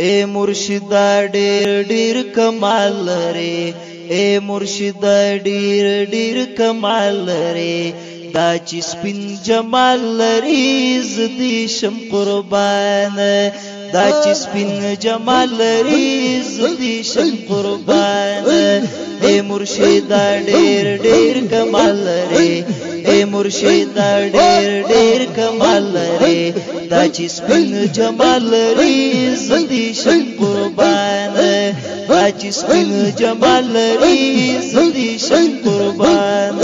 اے مرشدا ډیر ډیر کمال لري اے مرشدا ډیر ډیر کمال لري دا چې سپین جمال لري زدي شم قربان دا چې سپین جمال لري زدي شم قربان اے مرشدا ډیر ډیر کمال لري اے مرشدا ډیر ډیر کمال لري دا چې سپین جمال لري زدي شم قربان دا چې سپین جمال لري زدي شم قربان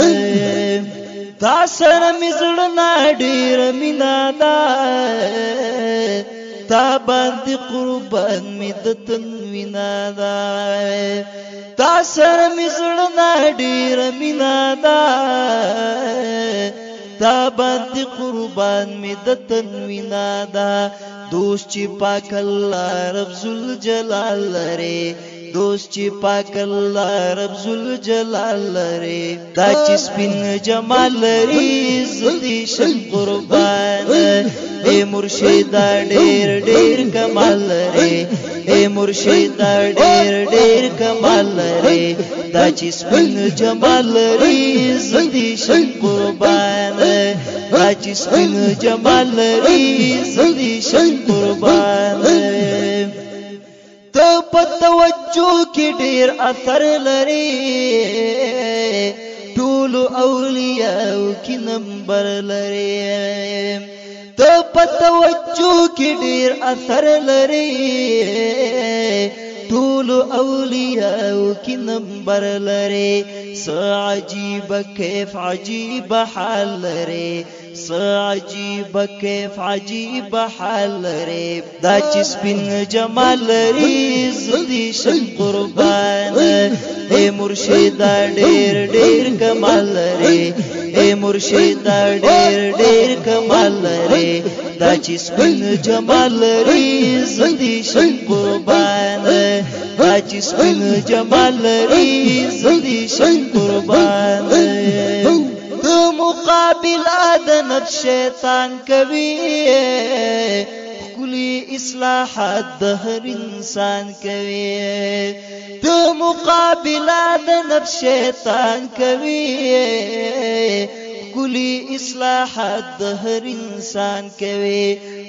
تا سره مزړه ډیر مینا دا تا باندې قربان می د تنوینا دا تا سره مزړه ډیر مینا دا تا باندې قربان می د تنوینا دا دوست چې پاک الله رب ذل جلال لري دوست چې پاک الله رب ذل جلال لري دا چې سپین جمال لري زدي شم قربان اے مرشدا ډیر ډیر کمال لري اے مرشدا ډیر ډیر کمال لري دا چې سپین جمال لري زدي شم قربان دا چې سپین جمال لري زدي شم قربان ته په توجه کې ډیر اثر لري ټول اولیاء کې نمبر لري ته په توجه کې ډیر اثر لري ټول اولیاء کې نمبر لري عجیب کیف عجیب حال لري عجیب کیف عجیب حال لري دا چې سپین جمال لري زدي شم قربان اے مرشدا ډیر ډیر کمال لري اے مرشدا ډیر ډیر کمال لري دا چې سپین جمال لري زدي شم قربان دا چې سپین جمال لري زدي شم قربان مقابل آدنب شیطان کوي کلی اصلاحات د هر انسان کوي د مقابل آدنب شیطان کوي کلی اصلاحات د هر انسان کوي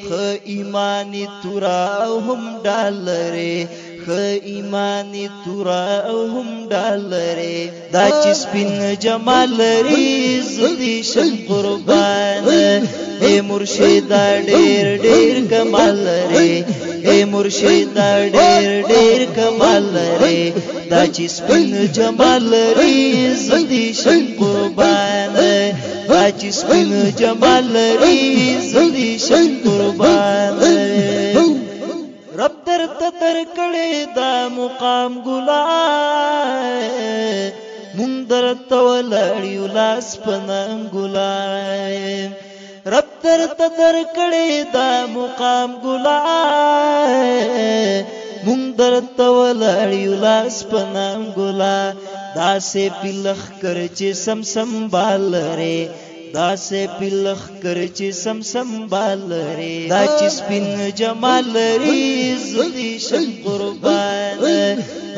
خ ایمانی تورا هم ډالره خ ایمانی تورا هم ډالره دا چې سپین جمال لري زدي شم قربان اے مرشدا ډیر ډیر کمال لري اے مرشدا ډیر ډیر کمال لري دا چې سپین جمال لري زدي شم قربان دا چې سپین جمال لري زدي شم قربان رب درته تر کړي دا مقام ګلای مونږ درته ولاړیو لاس پنام ګلای رب درته تر کړي دا مقام ګلای مونږ درته ولاړیو لاس پنام ګلای داسې پلخ کر چې سم سم بال لري دا سے پلخ کر چې سم سم بال لري دا چې سپین جمال لري زدي شم قربان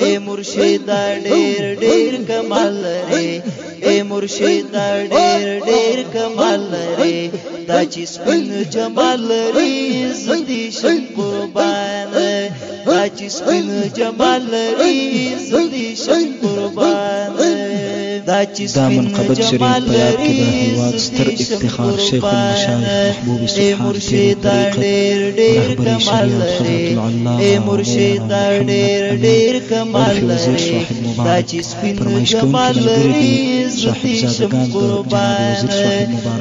اے مرشدا ډیر ډیر کمال لري اے مرشدا ډیر ډیر کمال لري دا چې سپین جمال لري زدي شم قربان دا چې سپین جمال لري زدي شم قربان دا منقبض شریف په یاد کې د هیواد ستر افتخار شیخ المشایخ محبوب سبحان پیر طریقت رهبری شریعت حضرت العلامه اے مرشدا ډیر ډیر کمال لري دا چې سپین جمال لري زدي شم قربان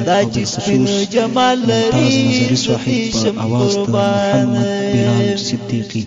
دا چې سپین جمال لري زدي شم قربان محمد بلال صدیقی